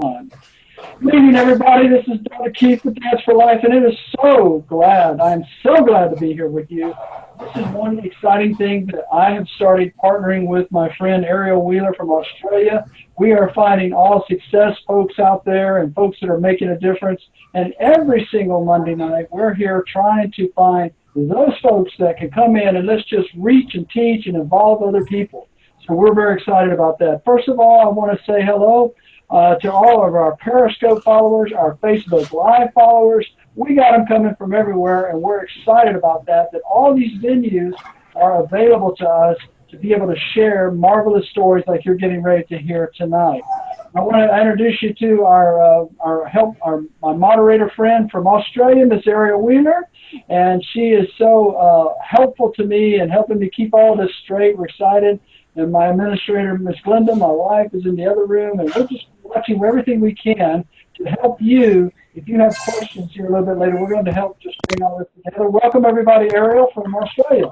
fun. Good evening, everybody. This is Dr. Keith with Dance for Life, and I'm so glad to be here with you. This is one exciting thing that I have started partnering with my friend Ariel Wheeler from Australia. We are finding all success folks out there and folks that are making a difference. And every single Monday night, we're here trying to find those folks that can come in and let's just reach and teach and involve other people. So we're very excited about that. First of all, I want to say hello to all of our Periscope followers, our Facebook Live followers. We got them coming from everywhere, and we're excited about that all these venues are available to us to be able to share marvelous stories like you're getting ready to hear tonight. I want to introduce you to my moderator friend from Australia, Miss Ariel Wheeler, and she is so helpful to me and helping me keep all this straight. We're excited. And my administrator, Miss Glenda, my wife, is in the other room, and we're just watching everything we can to help you. If you have questions here a little bit later, we're going to help just bring all this together. Welcome, everybody. Ariel from Australia.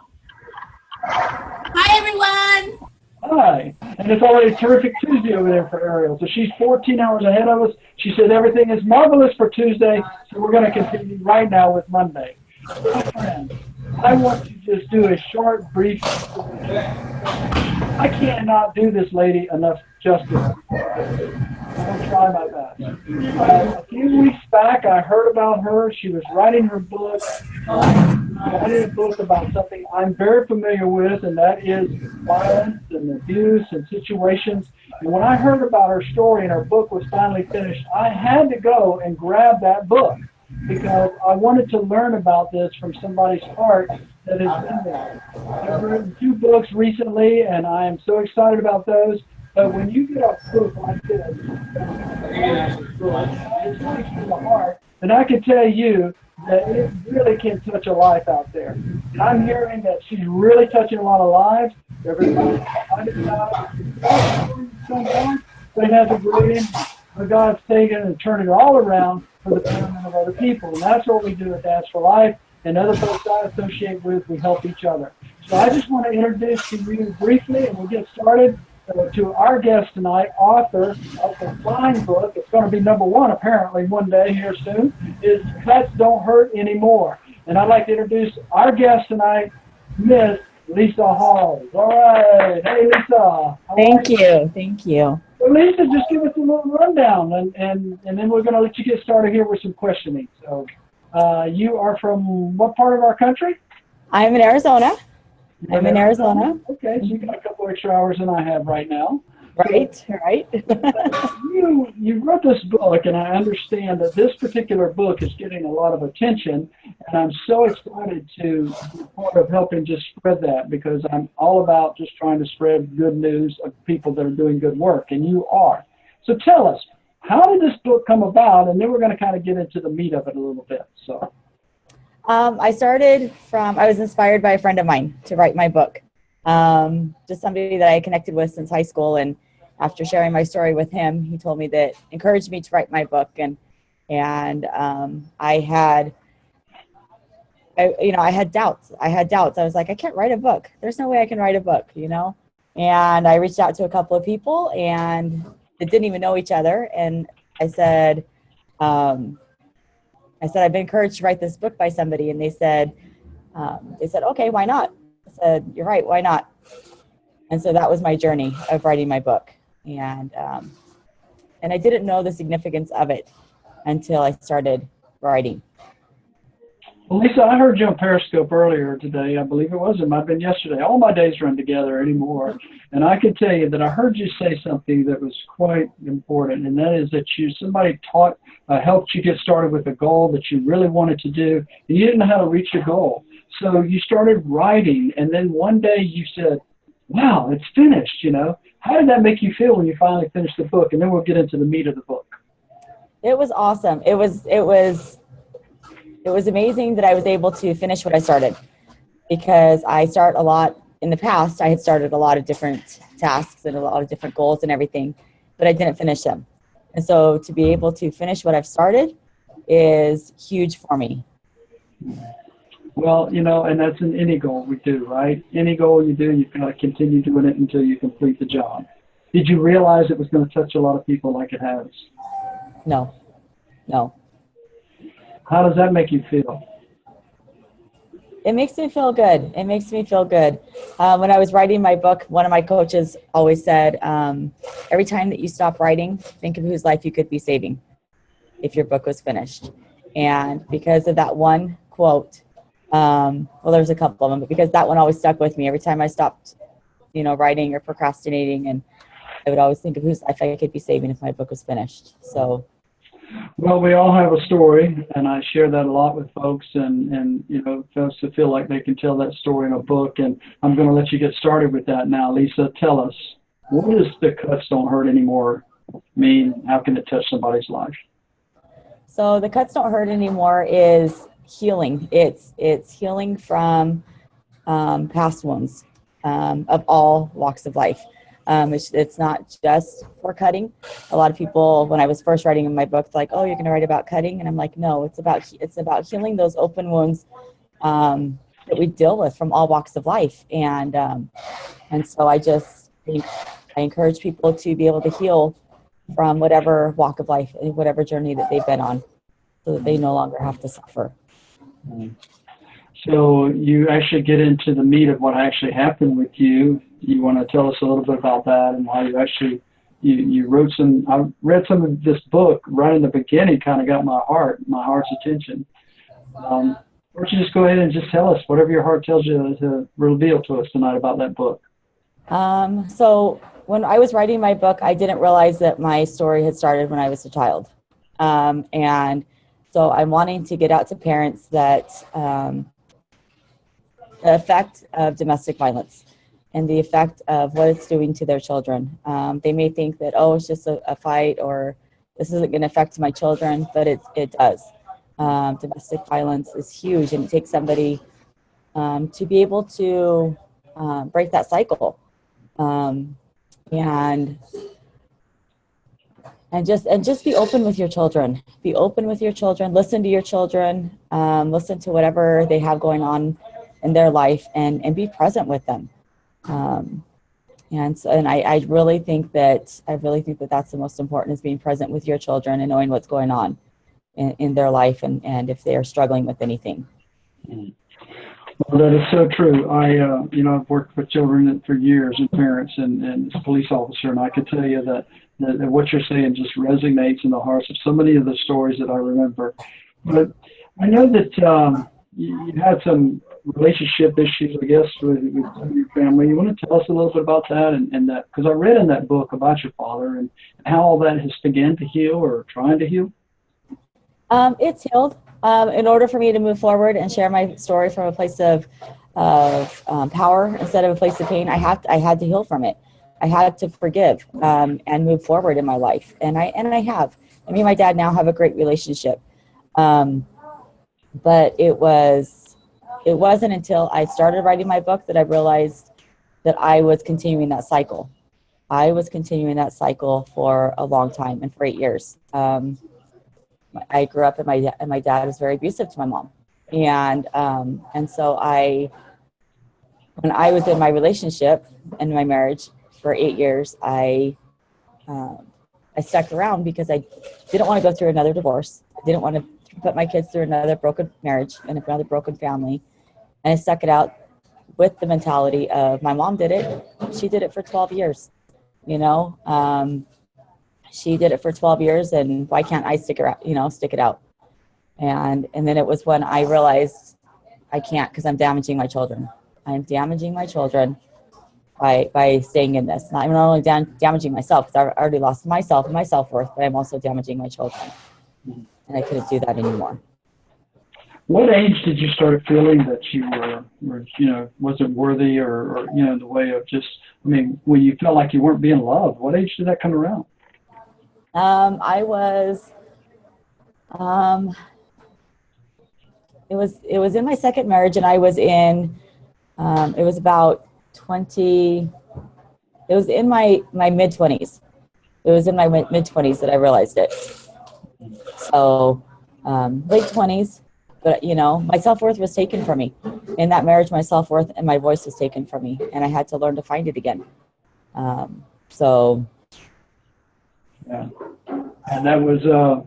Hi, everyone. Hi. And it's already a terrific Tuesday over there for Ariel. So she's 14 hours ahead of us. She said everything is marvelous for Tuesday, so we're going to continue right now with Monday. My friends, I want to just do a short, brief I cannot do this lady enough justice. I'll try my best. A few weeks back, I heard about her. She was writing her book. Writing a book about something I'm very familiar with, and that is violence and abuse and situations. And when I heard about her story and her book was finally finished, I had to go and grab that book because I wanted to learn about this from somebody's heart that has been there. I've written 2 books recently, and I am so excited about those. But when you get a book like this, it's coming from the heart, and I can tell you that it really can touch a life out there. And I'm hearing that she's really touching a lot of lives. Everybody's excited about it. Sometimes, but it has a great impact. But God's taken and turning it all around for the betterment of other people. And that's what we do at Dance for Life. And other folks I associate with, we help each other. So I just want to introduce to you briefly, and we'll get started, to our guest tonight, author of the fine book. It's going to be #1 apparently one day here soon, is Cuts Don't Hurt Anymore. And I'd like to introduce our guest tonight, Miss Lisa Halls. All right. Hey, Lisa. Thank you. Thank you. Well, Lisa, just give us a little rundown, and then we're going to let you get started here with some questioning. So you are from what part of our country? I'm in Arizona. I'm in Arizona. Okay, so you got a couple extra hours than I have right now. Right, so, right. you wrote this book, and I understand that this particular book is getting a lot of attention, and I'm so excited to be part of helping just spread that, because I'm all about just trying to spread good news of people that are doing good work, and you are. So tell us, how did this book come about? And then we're going to kind of get into the meat of it a little bit. So, I was inspired by a friend of mine to write my book. Just somebody that I connected with since high school, and after sharing my story with him, he told me that encouraged me to write my book. And I had doubts. I was like, I can't write a book. There's no way I can write a book, And I reached out to a couple of people and that didn't even know each other. And I said, I've been encouraged to write this book by somebody. And they said, okay, why not? I said, you're right. Why not? And so that was my journey of writing my book. And I didn't know the significance of it until I started writing. Well, Lisa, I heard you on Periscope earlier today. I believe it was. It might have been yesterday. All my days run together anymore. And I can tell you that I heard you say something that was quite important, and that is that somebody helped you get started with a goal that you really wanted to do, and you didn't know how to reach your goal. So you started writing, and then one day you said, wow, it's finished, How did that make you feel when you finally finished the book? And then we'll get into the meat of the book. It was awesome. It was amazing that I was able to finish what I started, because in the past, I had started a lot of different tasks and a lot of different goals and everything, but I didn't finish them. And so to be able to finish what I've started is huge for me. Well, and that's in any goal we do, right? Any goal you do, you've got to continue doing it until you complete the job. Did you realize it was going to touch a lot of people like it has? No, no. How does that make you feel? It makes me feel good. It makes me feel good. When I was writing my book, one of my coaches always said, every time that you stop writing, think of whose life you could be saving if your book was finished. And because of that one quote, well, there's a couple of them, but because that one always stuck with me every time I stopped, writing or procrastinating, and I would always think of whose life I could be saving if my book was finished. So. Well, we all have a story, and I share that a lot with folks, and folks that feel like they can tell that story in a book. And I'm going to let you get started with that now. Lisa, tell us, what does the cuts don't hurt anymore mean? How can it touch somebody's life? So the cuts don't hurt anymore is healing. It's healing from past wounds of all walks of life. It's not just for cutting. A lot of people, when I was first writing in my book, like, oh, you're going to write about cutting, and I'm like, no, it's about healing those open wounds that we deal with from all walks of life, and so I just think I encourage people to be able to heal from whatever walk of life, whatever journey that they've been on, so that they no longer have to suffer. So you actually get into the meat of what actually happened with you. You want to tell us a little bit about that and why you actually, you wrote some, I read some of this book right in the beginning, kind of got my heart's attention. Why don't you just go ahead and just tell us whatever your heart tells you to reveal to us tonight about that book. So when I was writing my book, I didn't realize that my story had started when I was a child. And so I'm wanting to get out to parents that the effect of domestic violence and the effect of what it's doing to their children. They may think that, oh, it's just a fight, or this isn't going to affect my children, but it does. Domestic violence is huge, and it takes somebody to be able to break that cycle. And just be open with your children. Be open with your children. Listen to your children. Listen to whatever they have going on in their life, and be present with them. I really think that that's the most important, is being present with your children and knowing what's going on in their life, and if they are struggling with anything. Well, that is so true. I've worked with children for years, and parents, and as a police officer, and I can tell you that what you're saying just resonates in the hearts of so many of the stories that I remember. But I know that you had some relationship issues, I guess, with your family. You want to tell us a little bit about that, and that, because I read in that book about your father and how all that has begun to heal, or trying to heal. It's healed. In order for me to move forward and share my story from a place of power instead of a place of pain, I had to heal from it. I had to forgive and move forward in my life, and I have. I mean, my dad now have a great relationship, but it wasn't until I started writing my book that I realized that I was continuing that cycle. I was continuing that cycle for a long time, and for 8 years. I grew up, and my dad was very abusive to my mom, and so when I was in my relationship and my marriage for 8 years, I stuck around because I didn't want to go through another divorce. I didn't want to put my kids through another broken marriage and another broken family, and I stuck it out with the mentality of, my mom did it. She did it for 12 years, she did it for 12 years, and why can't I stick it out? And then it was when I realized I can't, because I'm damaging my children. I'm damaging my children by staying in this. I'm not only damaging myself, because I've already lost myself and my self-worth, but I'm also damaging my children. And I couldn't do that anymore. What age did you start feeling that you were wasn't worthy, or the way of just, when you felt like you weren't being loved? What age did that come around? I was, it was in my second marriage, and I was in, it was about 20, it was in my mid-20s. It was in my mid-20s that I realized it. So, late 20s, but my self-worth was taken from me. In that marriage, my self-worth and my voice was taken from me, and I had to learn to find it again. So yeah, and that was a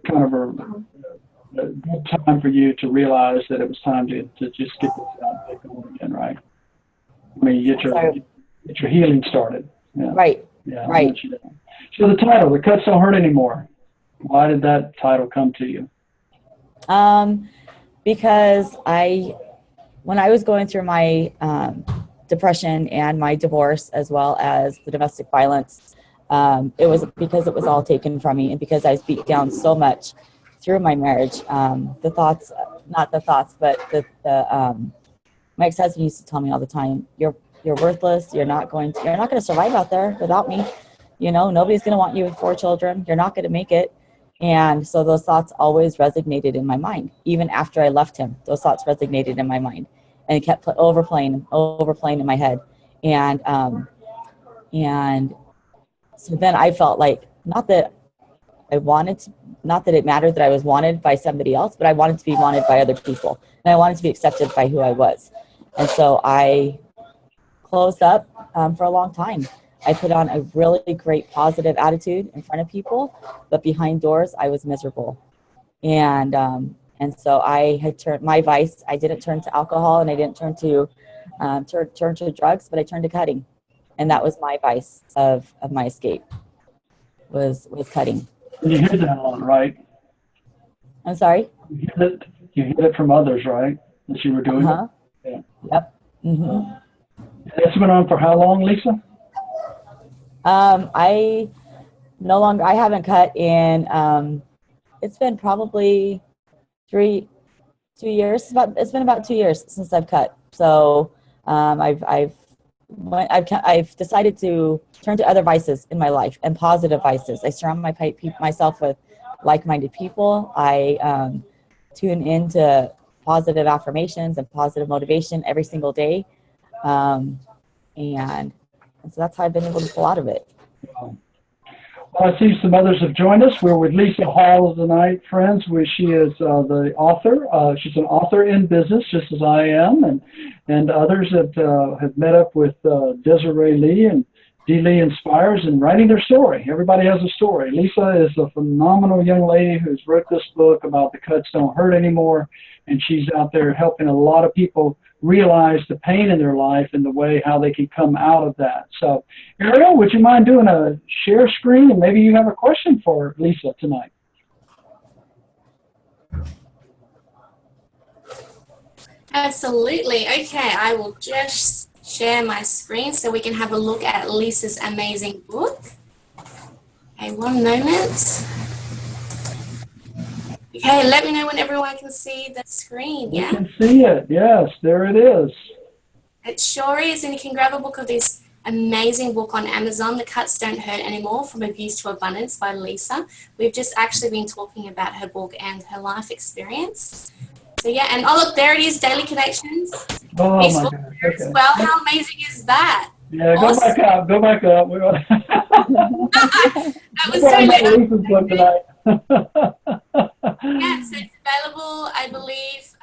kind of a good time for you to realize that it was time to just get this out and get going again, right? I mean, get your healing started. Yeah. right, Yeah. right. So the title, The Cuts Don't Hurt Anymore. Why did that title come to you? Because when I was going through my depression and my divorce, as well as the domestic violence, it was because it was all taken from me, and because I was beat down so much through my marriage. The thoughts, not the thoughts, but my ex-husband used to tell me all the time, you're worthless. You're not going to survive out there without me. You know, nobody's going to want you with 4 children. You're not going to make it. And so those thoughts always resonated in my mind. Even after I left him, those thoughts resonated in my mind, and it kept overplaying in my head. And so then I felt like, not that it mattered that I was wanted by somebody else, but I wanted to be wanted by other people, and I wanted to be accepted by who I was. And so I closed up for a long time. I put on a really great positive attitude in front of people, but behind doors, I was miserable. And so I had turned my vice. I didn't turn to alcohol, and I didn't turn to drugs, but I turned to cutting, and that was my vice of my escape. Was cutting. And you hear that a lot, right? I'm sorry. You hear it from others, right? That you were doing it. Yeah. Yep. Mm-hmm. That's been on for how long, Lisa? I haven't cut in, it's been probably 2 years. It's been about 2 years since I've cut. So, I've decided to turn to other vices in my life, and positive vices. I surround myself with like-minded people. I tune into positive affirmations and positive motivation every single day. And so that's how I've been able to pull out of it. Well, I see some others have joined us. We're with Lisa Hall tonight, friends. She is the author. She's an author in business, just as I am, and others that have met up with Desiree Lee and D. Lee Inspires and writing their story. Everybody has a story. Lisa is a phenomenal young lady who's wrote this book about The Cuts Don't Hurt Anymore, and she's out there helping a lot of people realize the pain in their life and the way how they can come out of that. So, Ariel, would you mind doing a share screen, and maybe you have a question for Lisa tonight? Absolutely. Okay, I will just share my screen so we can have a look at Lisa's amazing book. Okay, one moment. Okay, let me know when everyone can see the screen, yeah? You can see it, yes, there it is. It sure is, and you can grab a book of this amazing book on Amazon, The Cuts Don't Hurt Anymore, From Abuse to Abundance by Lisa. We've just actually been talking about her book and her life experience. So yeah, and oh look, there it is, Daily Connections. Oh my Facebook goodness, there as well. How amazing is that? Yeah, Awesome. Go back up. That was so Lisa's book tonight. Yeah, so it's available, I believe,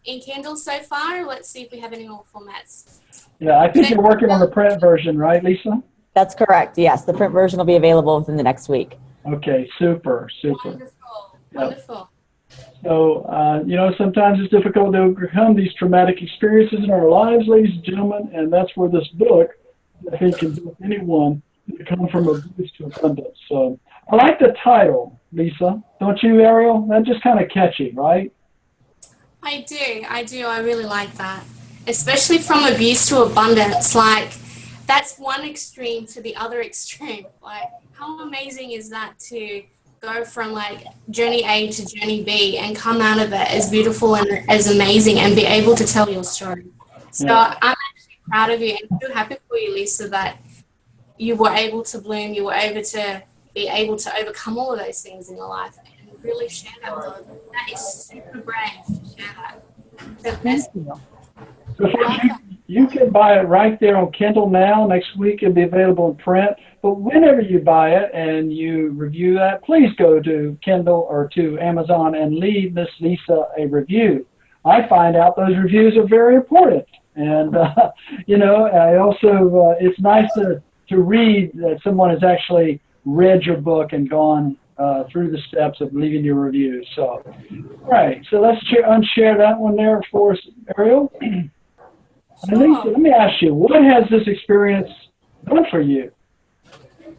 in Kindle so far. Let's see if we have any more formats. Yeah, I think you're working on the print version, right, Lisa? That's correct. Yes, the print version will be available within the next week. Okay, super. Wonderful, Yep. wonderful. So, sometimes it's difficult to overcome these traumatic experiences in our lives, ladies and gentlemen, and that's where this book, I think, can help anyone to come from abuse to abundance. So, I like the title, Lisa. Don't you, Ariel? That's just kind of catchy, right? I do. I really like that. Especially from abuse to abundance. Like, that's one extreme to the other extreme. Like, how amazing is that to go from like journey A to journey B and come out of it as beautiful and as amazing and be able to tell your story. So yeah. I'm actually proud of you and so happy for you, Lisa, that you were able to bloom, you were able to be able to overcome all of those things in your life and really share that with others. That is super brave to share that. So thank you. You can buy it right there on Kindle now. Next week it'll be available in print. But whenever you buy it and you review that, please go to Kindle or to Amazon and leave Miss Lisa a review. I find out those reviews are very important. And, I also, it's nice to to read that someone has actually read your book and gone through the steps of leaving your review. So, all right, so let's unshare that one there for us, Ariel. Sure. Lisa, let me ask you, what has this experience done for you?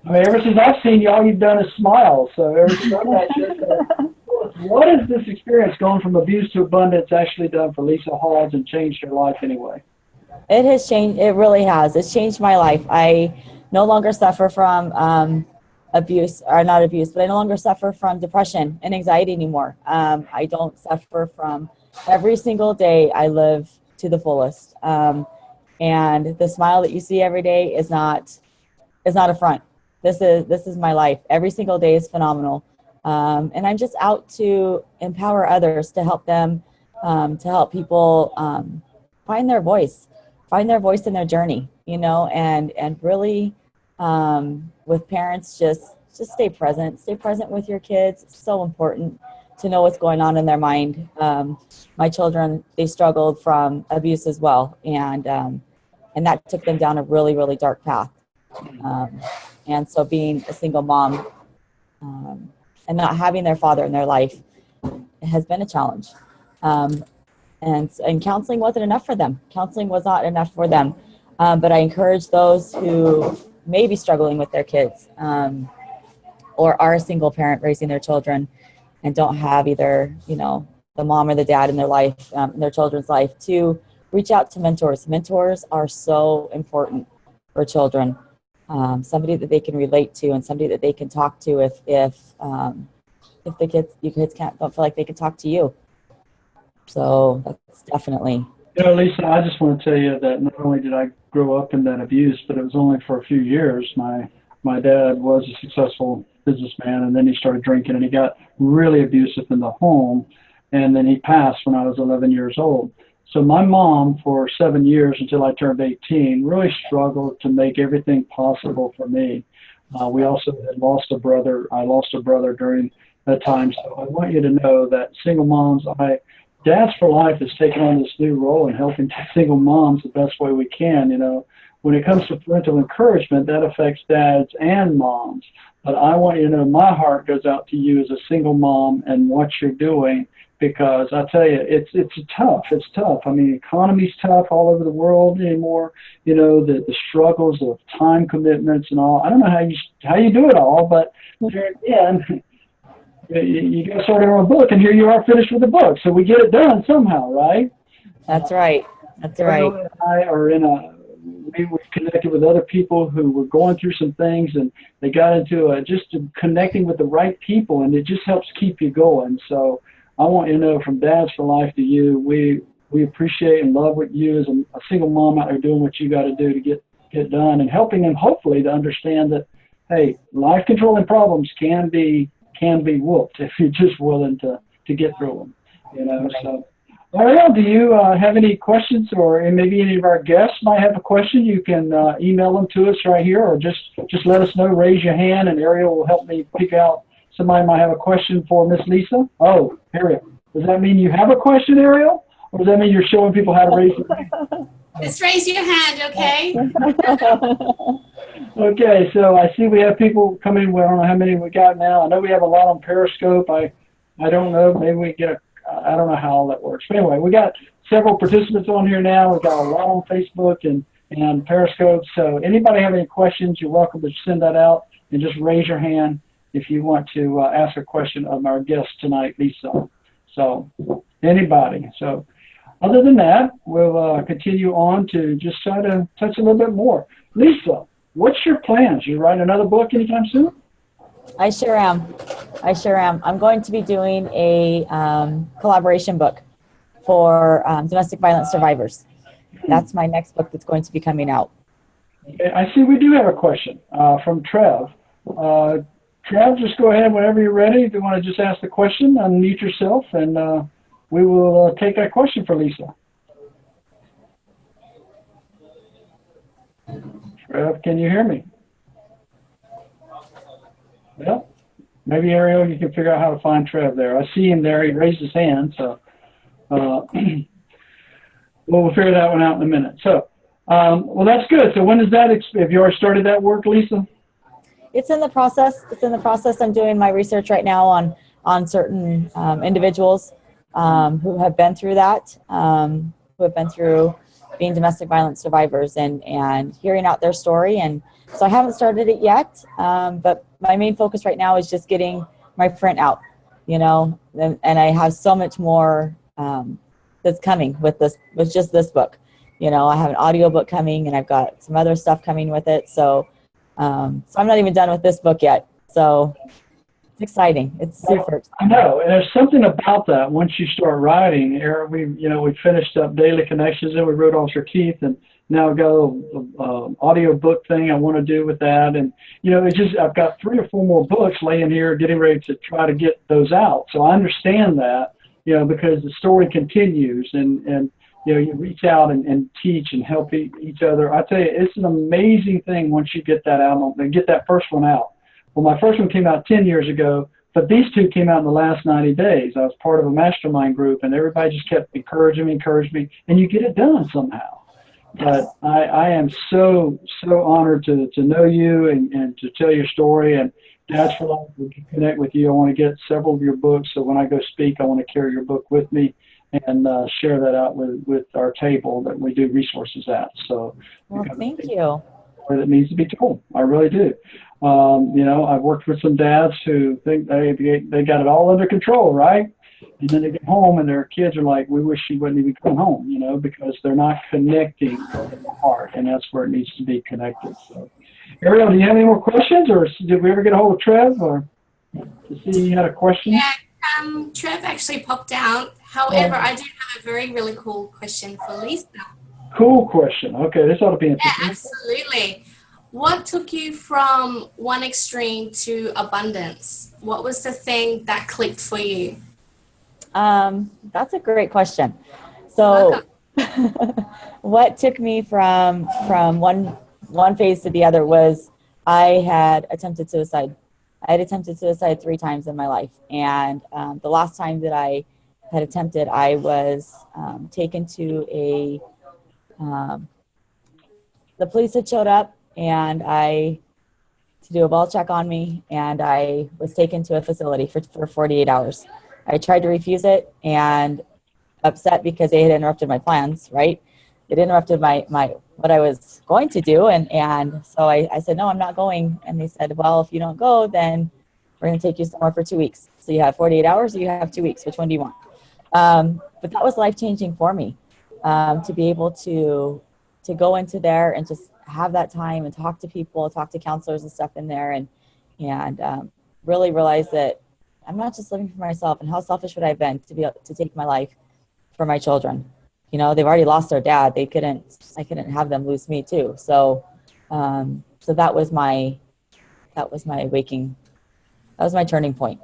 I mean, ever since I've seen you, all you've done is smile. So ever since I've met you, what has this experience going from abuse to abundance actually done for Lisa Halls and changed her life anyway? It has changed. It really has. It's changed my life. I no longer suffer from abuse, or not abuse, but I no longer suffer from depression and anxiety anymore. I don't suffer from every single day. I live to the fullest. And the smile that you see every day is not a front. This is my life. Every single day is phenomenal. And I'm just out to empower others, to help them, to help people find their voice in their journey, you know, and really with parents, just stay present with your kids. It's so important to know what's going on in their mind. My children, they struggled from abuse as well, and that took them down a really, really dark path. And so being a single mom and not having their father in their life has been a challenge. And counseling wasn't enough for them. Counseling was not enough for them. But I encourage those who may be struggling with their kids or are a single parent raising their children and don't have either, you know, the mom or the dad in their life, in their children's life, to reach out to mentors. Mentors are so important for children. Somebody that they can relate to and somebody that they can talk to if the kids don't feel like they can talk to you. So that's definitely. You know, Lisa, I just want to tell you that not only did I grow up in that abuse, but it was only for a few years. My dad was a successful businessman, and then he started drinking, and he got really abusive in the home, and then he passed when I was 11 years old. So my mom, for 7 years until I turned 18, really struggled to make everything possible for me. We also had lost a brother. I lost a brother during that time. So I want you to know that single moms, Dads for Life has taken on this new role in helping single moms the best way we can. You know, when it comes to parental encouragement, that affects dads and moms. But I want you to know my heart goes out to you as a single mom and what you're doing, because I tell you, it's tough. It's tough. I mean, economy's tough all over the world anymore. You know, the struggles of time commitments and all. I don't know how you do it all, but there again, you got started on a book, and here you are finished with the book. So we get it done somehow, right? That's right. That's right. And I are we connected with other people who were going through some things, and they got into just connecting with the right people, and it just helps keep you going. So I want you to know, from Dads for Life to you, we appreciate and love what you as a single mom out there doing what you got to do to get done, and helping them hopefully to understand that, hey, life controlling problems can be whooped if you're just willing to get through them. You know, right. So. Ariel, do you have any questions, or maybe any of our guests might have a question? You can email them to us right here, or just let us know. Raise your hand, and Ariel will help me pick out somebody might have a question for Miss Lisa. Oh, Ariel, does that mean you have a question, Ariel, or does that mean you're showing people how to raise their hand? Just raise your hand, okay? Okay, so I see we have people coming. Well, I don't know how many we got now. I know we have a lot on Periscope. I don't know. Maybe we get I don't know how all that works. But anyway, we got several participants on here now. We've got a lot on Facebook and Periscope. So anybody have any questions, you're welcome to send that out, and just raise your hand if you want to ask a question of our guest tonight, Lisa. So anybody. So other than that, we'll continue on to just try to touch a little bit more. Lisa, what's your plans? You write another book anytime soon? I sure am. I'm going to be doing a collaboration book for domestic violence survivors. That's my next book that's going to be coming out. Okay, I see we do have a question from Trev. Trev, just go ahead whenever you're ready. If you want to just ask the question, unmute yourself, and we will take that question for Lisa. Trev, can you hear me? Well, maybe, Ariel, you can figure out how to find Trev there. I see him there. He raised his hand, so we'll figure that one out in a minute. So Well, that's good. So when is that? Have you already started that work, Lisa? It's in the process. It's in the process. I'm doing my research right now on certain individuals who have been through that, who have been through being domestic violence survivors, and hearing out their story. And so I haven't started it yet, but my main focus right now is just getting my print out, you know, and I have so much more that's coming with just this book. You know, I have an audio book coming, and I've got some other stuff coming with it. So I'm not even done with this book yet. So it's exciting. It's super exciting. I know, and there's something about that. Once you start writing, we finished up Daily Connections, and we wrote Officer Keith, and now I've got a audio book thing I want to do with that. And I've got 3 or 4 more books laying here, getting ready to try to get those out. So I understand that, because the story continues, and you reach out and teach and help each other. I tell you, it's an amazing thing once you get that out and get that first one out. Well, my first one came out 10 years ago, but these 2 came out in the last 90 days. I was part of a mastermind group, and everybody just kept encouraging me, and you get it done somehow. But I am so honored to know you and to tell your story. And Dads for Life, we can connect with you. I want to get several of your books, so when I go speak, I want to carry your book with me and share that out with our table that we do resources at. So, well, thank you. That needs to be told. I really do. I've worked with some dads who think they got it all under control, right? And then they get home and their kids are like, we wish she wouldn't even come home, because they're not connecting in the heart, and that's where it needs to be connected. So, Ariel, do you have any more questions, or did we ever get a hold of Trev, or to see you had a question? Yeah, Trev actually popped out. However, I do have a really cool question for Lisa. Cool question. Okay, this ought to be interesting. Yeah, absolutely. What took you from one extreme to abundance? What was the thing that clicked for you? That's a great question. So what took me from one phase to the other was I had attempted suicide. I had attempted suicide 3 times in my life. And the last time that I had attempted, I was taken to the police had showed up and to do a ball check on me, and I was taken to a facility for 48 hours. I tried to refuse it and upset because they had interrupted my plans, right? It interrupted my what I was going to do. And so I said, no, I'm not going. And they said, well, if you don't go, then we're going to take you somewhere for 2 weeks. So you have 48 hours or you have 2 weeks. Which one do you want? But that was life-changing for me, to be able to go into there and just have that time and talk to people, talk to counselors and stuff in there, and really realize that I'm not just living for myself. And how selfish would I have been to be able to take my life for my children? They've already lost their dad. I couldn't have them lose me too. So, so that was my waking. That was my turning point.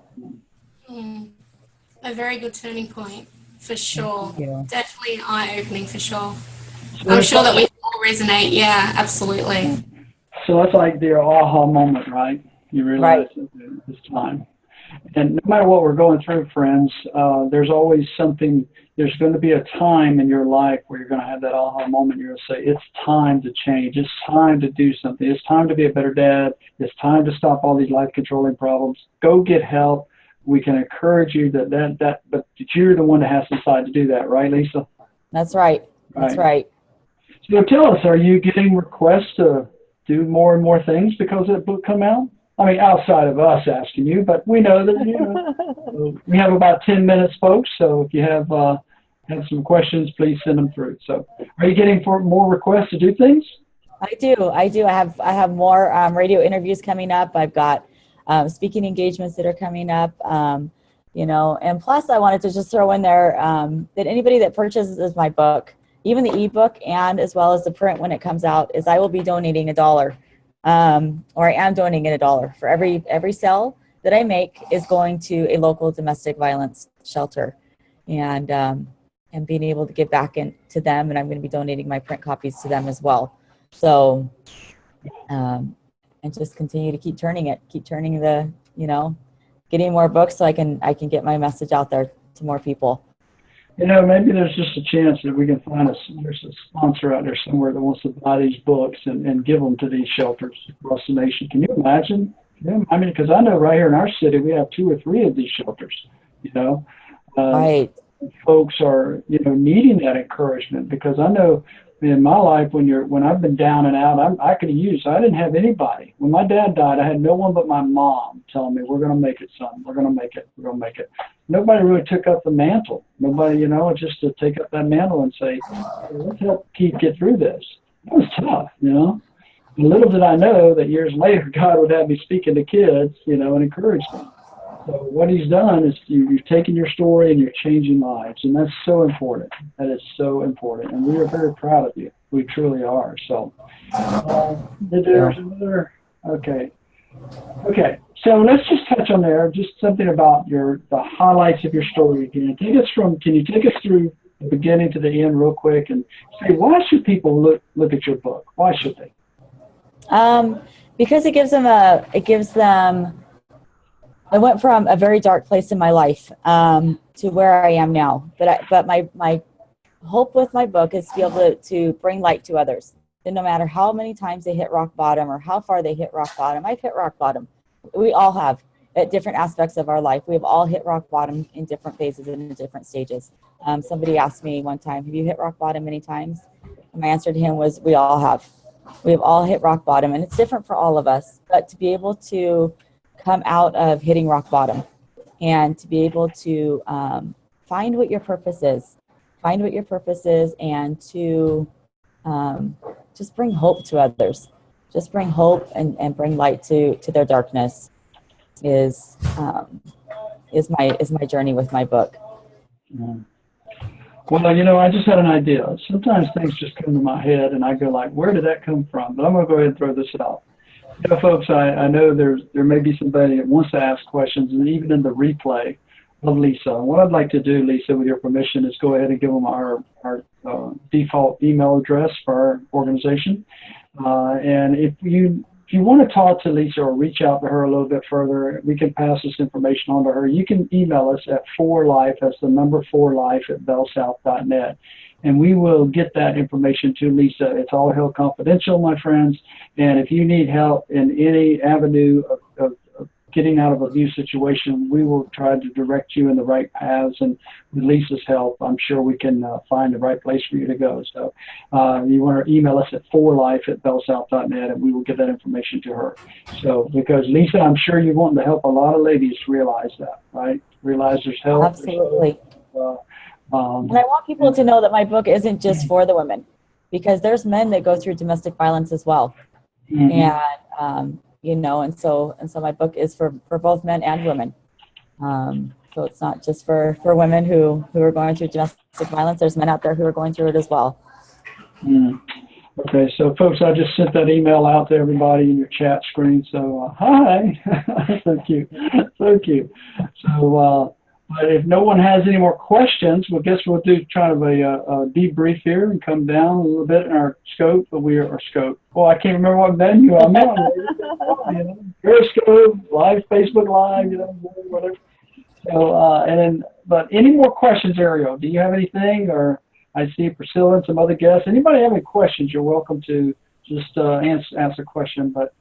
A very good turning point, for sure. Definitely eye-opening, for sure. So I'm sure that we all resonate. Yeah, absolutely. So that's like the aha moment, right? You realize it's time. And no matter what we're going through, friends, there's always something. There's going to be a time in your life where you're going to have that aha moment. You're going to say, it's time to change. It's time to do something. It's time to be a better dad. It's time to stop all these life-controlling problems. Go get help. We can encourage you but you're the one that has to decide to do that, right, Lisa? That's right. That's right. So tell us, are you getting requests to do more and more things because of that book come out? I mean, outside of us asking you, but we know that we have about 10 minutes, folks. So if you have some questions, please send them through. So, are you getting more requests to do things? I do. I have more radio interviews coming up. I've got speaking engagements that are coming up. And plus, I wanted to just throw in there that anybody that purchases my book, even the ebook and as well as the print when it comes out, is I will be donating $1. Or I am donating $1 for every sale that I make is going to a local domestic violence shelter, and being able to give back to them, and I'm going to be donating my print copies to them as well. So, and just continue to keep turning getting more books so I can get my message out there to more people. Maybe there's just a chance that we can find there's a sponsor out there somewhere that wants to buy these books and give them to these shelters across the nation. Can you imagine? I mean, because I know right here in our city we have 2 or 3 of these shelters. Right. Folks are needing that encouragement, because I know in my life when I've been down and out, I could have used. I didn't have anybody. When my dad died, I had no one but my mom telling me, "We're going to make it, son. We're going to make it. We're going to make it." Nobody really took up the mantle. Nobody, just to take up that mantle and say, "Hey, let's help Keith get through this." That was tough, And little did I know that years later, God would have me speaking to kids, and encourage them. So what he's done is you've taken your story and you're changing lives, and that's so important. That is so important, and we are very proud of you. We truly are. So there's another. Okay. So let's just touch on there, just something about the highlights of your story again. Can you take us through the beginning to the end real quick and say, why should people look at your book? Why should they? Because it gives them. I went from a very dark place in my life to where I am now. But my hope with my book is to be able to bring light to others. And no matter how many times they hit rock bottom or how far they hit rock bottom, I've hit rock bottom. We all have at different aspects of our life. We've all hit rock bottom in different phases and in different stages. Somebody asked me one time, "Have you hit rock bottom many times?" And my answer to him was, "We all have. We have all hit rock bottom," and it's different for all of us. But to be able to come out of hitting rock bottom and to be able to find what your purpose is, and to just bring hope to others, just bring hope and bring light to their darkness is my journey with my book. Well, I just had an idea. Sometimes things just come to my head and I go like, where did that come from? But I'm going to go ahead and throw this out. Folks, I know there may be somebody that wants to ask questions, and even in the replay of Lisa. What I'd like to do, Lisa, with your permission, is go ahead and give them our default email address for our organization. And if you want to talk to Lisa or reach out to her a little bit further, we can pass this information on to her. You can email us at 4life, that's the number 4life at bellsouth.net. And we will get that information to Lisa. It's all held confidential, my friends. And if you need help in any avenue of getting out of a abuse situation, we will try to direct you in the right paths. And with Lisa's help, I'm sure we can find the right place for you to go. So you want to email us at 4life at bellsouth.net, and we will get that information to her. So because Lisa, I'm sure you're wanting to help a lot of ladies realize that, right? Realize there's help. Absolutely. And I want people to know that my book isn't just for the women, because there's men that go through domestic violence as well. And, and so my book is for both men and women. So it's not just for women who are going through domestic violence. There's men out there who are going through it as well. Okay, so folks, I just sent that email out to everybody in your chat screen. So hi, so cute, so cute. So but if no one has any more questions, well, guess we'll do kind of a debrief here and come down a little bit in our scope. But we are our scope. Well, I can't remember what venue I'm on. Periscope, live, Facebook Live, whatever. So but any more questions, Ariel? Do you have anything? Or I see Priscilla and some other guests. Anybody have any questions? You're welcome to just ask a question. But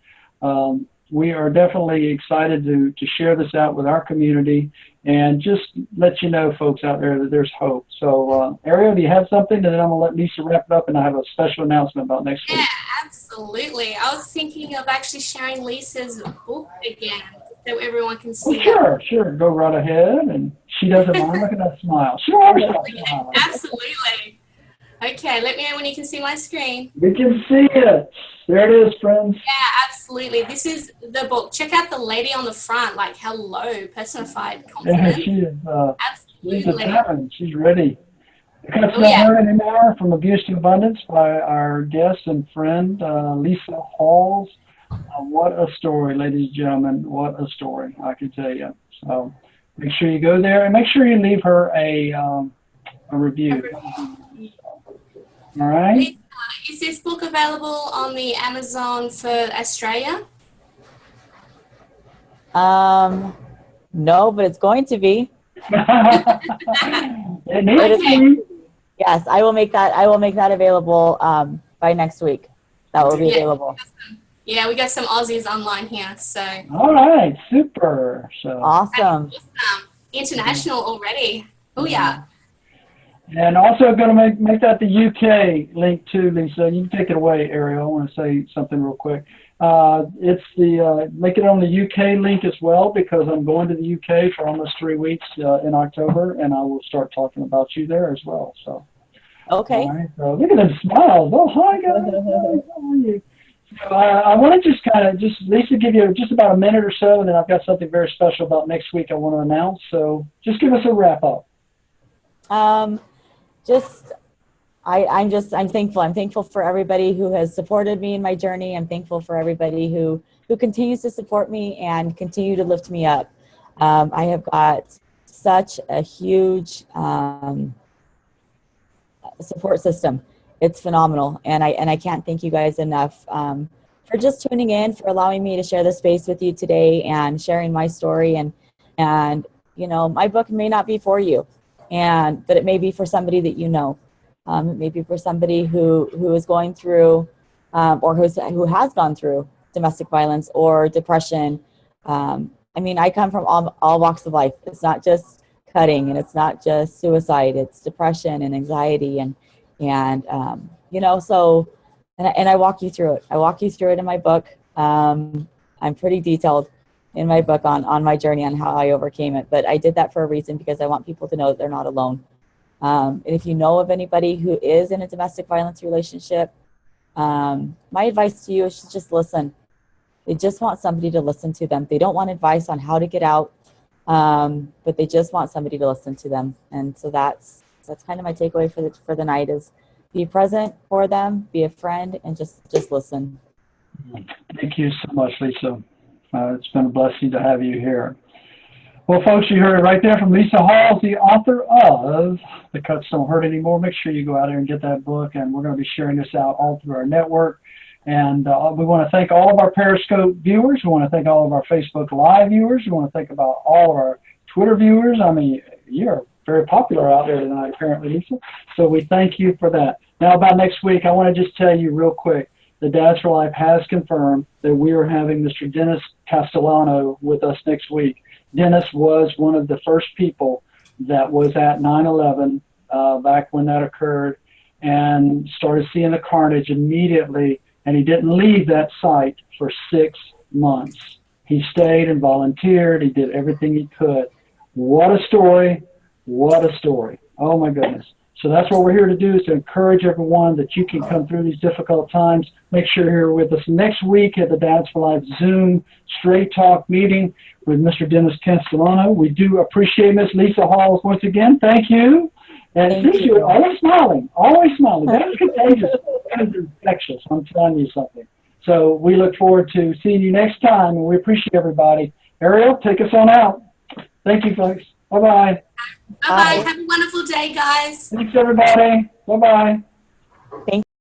we are definitely excited to share this out with our community and just let you know, folks out there, that there's hope. So, Ariel, do you have something? And then I'm going to let Lisa wrap it up, and I have a special announcement about next week. Yeah, absolutely. I was thinking of actually sharing Lisa's book again so everyone can see it. Sure. Go right ahead. And she doesn't mind. Look at that smile. She always smiles. Absolutely. Okay, let me know when you can see my screen. We can see it. There it is, friends. Yeah, absolutely. This is the book. Check out the lady on the front, like, hello, personified confidence. Yeah, she is. Absolutely. She's ready. Cuts No Hurt Anymore, From Abuse to Abundance, by our guest and friend, Lisa Halls. What a story, ladies and gentlemen. What a story, I can tell you. So make sure you go there, and make sure you leave her a review. All right. Is this book available on the Amazon for Australia? No, but it's going to be. Yeah, It needs to be. Yes, I will make that available by next week. That will be available. Yeah, we got some Aussies online here, so. All right, super. So Awesome. International already. Oh yeah. And also going to make that the UK link too, Lisa. You can take it away, Ariel. I want to say something real quick. It's the make it on the UK link as well, because I'm going to the UK for almost 3 weeks in October, and I will start talking about you there as well. So. Okay. All right, so look at them smiles. Oh, hi guys. How are you? So I want to just Lisa, give you just about a minute or so, and then I've got something very special about next week I want to announce. So just give us a wrap up. I'm thankful. I'm thankful for everybody who has supported me in my journey. I'm thankful for everybody who continues to support me and continue to lift me up. I have got such a huge support system. It's phenomenal, and I can't thank you guys enough for just tuning in, for allowing me to share the space with you today and sharing my story. And you know, my book may not be for you, but it may be for somebody that you know. It may be for somebody who is going through or who has gone through domestic violence or depression. I mean, I come from all walks of life. It's not just cutting, and it's not just suicide. It's depression and anxiety and you know, so and I walk you through it. I walk you through it in my book. I'm pretty detailed in my book on my journey on how I overcame it. But I did that for a reason, because I want people to know that they're not alone. And if you know of anybody who is in a domestic violence relationship, my advice to you is to just listen. They just want somebody to listen to them. They don't want advice on how to get out, but they just want somebody to listen to them. And so that's kind of my takeaway for the night is be present for them, be a friend, and just listen. Thank you so much, Lisa. It's been a blessing to have you here. Well, folks, you heard it right there from Lisa Hall, the author of The Cuts Don't Hurt Anymore. Make sure you go out there and get that book, and we're going to be sharing this out all through our network. And we want to thank all of our Periscope viewers. We want to thank all of our Facebook Live viewers. We want to thank about all of our Twitter viewers. I mean, you're very popular out there tonight, apparently, Lisa. So we thank you for that. Now, about next week, I want to just tell you real quick, the Dads for Life has confirmed that we are having Mr. Dennis Castellano with us next week. Dennis was one of the first people that was at 9/11 back when that occurred, and started seeing the carnage immediately, and he didn't leave that site for 6 months. He stayed and volunteered. He did everything he could. What a story. What a story. Oh, my goodness. So that's what we're here to do, is to encourage everyone that you can come through these difficult times. Make sure you're here with us next week at the Dads for Life Zoom Straight Talk meeting with Mr. Dennis Castellano. We do appreciate Miss Lisa Hall once again. Thank you. And Lisa, you're always smiling, always smiling. That's contagious. That is infectious. I'm telling you something. So we look forward to seeing you next time, and we appreciate everybody. Ariel, take us on out. Thank you, folks. Bye-bye. Bye-bye. Have a wonderful day, guys. Thanks, everybody. Bye-bye. Thank